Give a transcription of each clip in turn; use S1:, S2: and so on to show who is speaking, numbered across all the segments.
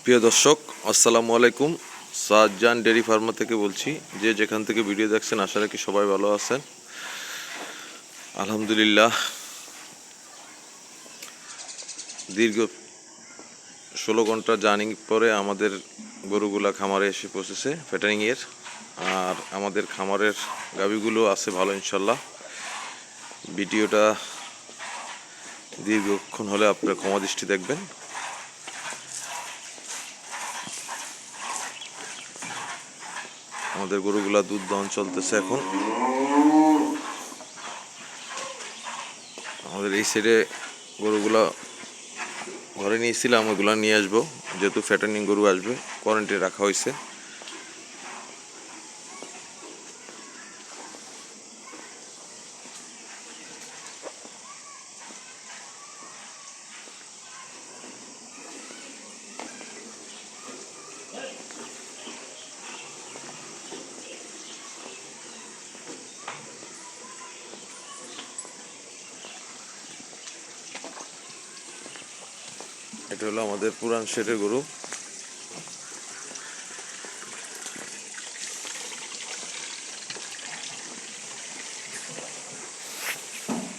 S1: প্রিয় দর্শক, আসসালামু আলাইকুম। শাহজাহান ডেয়ারি ফার্মা থেকে বলছি। যে যেখান থেকে ভিডিও দেখছেন, আশা রাখি সবাই ভালো আছেন। আলহামদুলিল্লাহ, দীর্ঘ 16 ঘন্টা জার্নিং পরে আমাদের গরুগুলা খামারে এসে পৌঁছেছে ফ্যাটারিংয়ের। আর আমাদের খামারের গাভীগুলো আছে ভালো ইনশাল্লাহ। ভিডিওটা দীর্ঘক্ষণ হলে আপনারা ক্ষমা দৃষ্টি দেখবেন। আমাদের গরুগুলা দুধ দহন চলতেছে এখন। আমাদের এই সাইডে গরুগুলা ঘরে নিয়েছিলাম, ওইগুলো নিয়ে আসবো, যেহেতু ফ্যাটার্নিং গরু আসবে, কোয়ারেন্টাইনে রাখা হয়েছে। এটা হলো আমাদের পুরান শেডের গরু।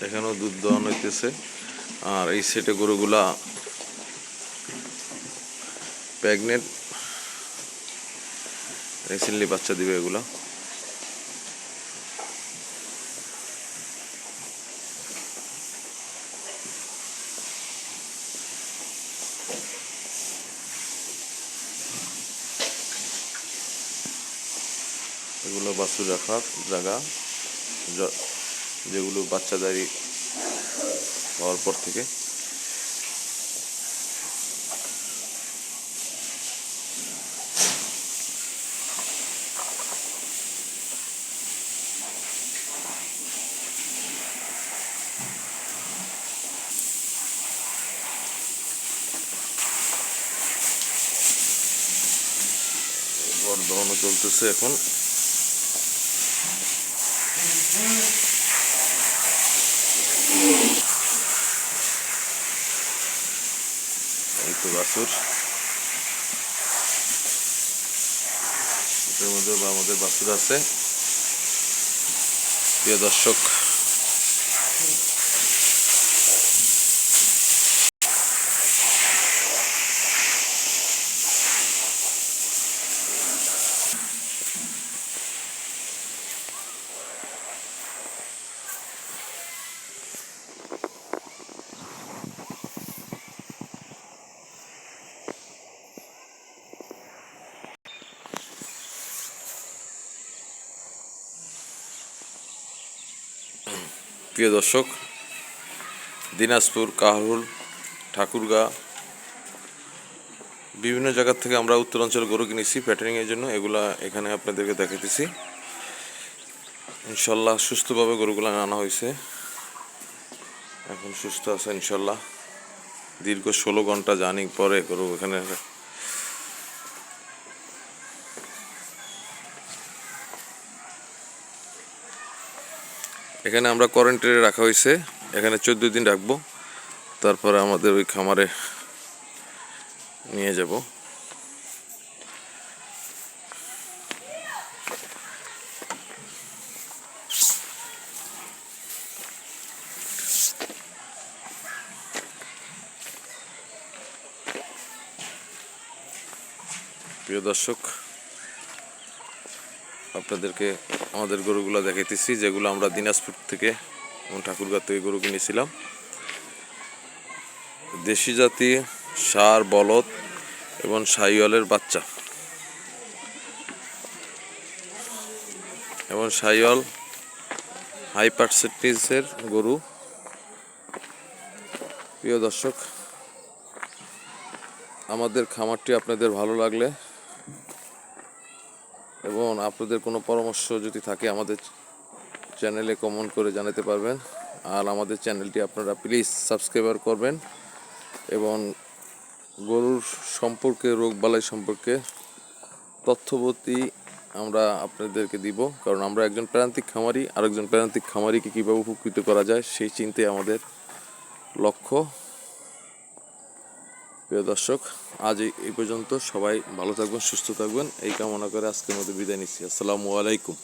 S1: এখানেও দুধ দহন হইতেছে। আর এই সেটে গরুগুলা প্রেগনেন্ট, রিসেন্টলি বাচ্চা দিবে এগুলা। এগুলো বাছুর রাখার জায়গা, যেগুলো বাচ্চাদারি হওয়ার পর থেকে। বড় দহনও চলতেছে এখন। এই তো বাছুর, এটার মধ্যে আমাদের বাছুর আছে। প্রিয় দর্শক, প্রিয় দর্শক, দিনাজপুর, কাহরুল, ঠাকুরগাঁ, বিভিন্ন জায়গা থেকে আমরা উত্তরাঞ্চল গরু কিনেছি প্যাটার্নিংয়ের জন্য। এগুলা এখানে আপনাদেরকে দেখাইতেছি। ইনশাল্লাহ সুস্থভাবে গরুগুলা আনা হয়েছে, এখন সুস্থ আছে ইনশাল্লাহ। দীর্ঘ 16 ঘন্টা জার্নি পরে গরু এখানে। এখানে আমরা কোয়ারেন্টাইনে রাখা হয়েছে, এখানে 14 দিন রাখবো, তারপরে আমাদের ওই খামারে নিয়ে যাব। প্রিয় দর্শক, আপনাদেরকে আমাদের গরুগুলো দেখাইতেছি, যেগুলো আমরা দিনাজপুর থেকে এবং ঠাকুরগাঁ থেকে গরু কিনেছিলাম। দেশি জাতি ষাঁড়, বলদ এবং শাহিওয়ালের বাচ্চা, এবং শাহিওয়াল হাই পার্সেন্টেজের গরু। প্রিয় দর্শক, আমাদের খামারটি আপনাদের ভালো লাগলে এবং আপনাদের কোনো পরামর্শ যদি থাকে আমাদের চ্যানেলে কমেন্ট করে জানাতে পারবেন। আর আমাদের চ্যানেলটি আপনারা প্লিজ সাবস্ক্রাইব করবেন এবং গরুর সম্পর্কে, রোগবালাই সম্পর্কে তথ্যবতী আমরা আপনাদেরকে দিব। কারণ আমরা একজন প্রান্তিক খামারি, আরেকজন প্রান্তিক খামারিকে কীভাবে উপকৃত করা যায় সেই চিন্তায় আমাদের লক্ষ্য। প্রিয় দর্শক, আজ এই পর্যন্ত। সবাই ভালো থাকবেন, সুস্থ থাকবেন এই কামনা করে আজকের মতো বিদায় নিচ্ছি। আসসালামু আলাইকুম।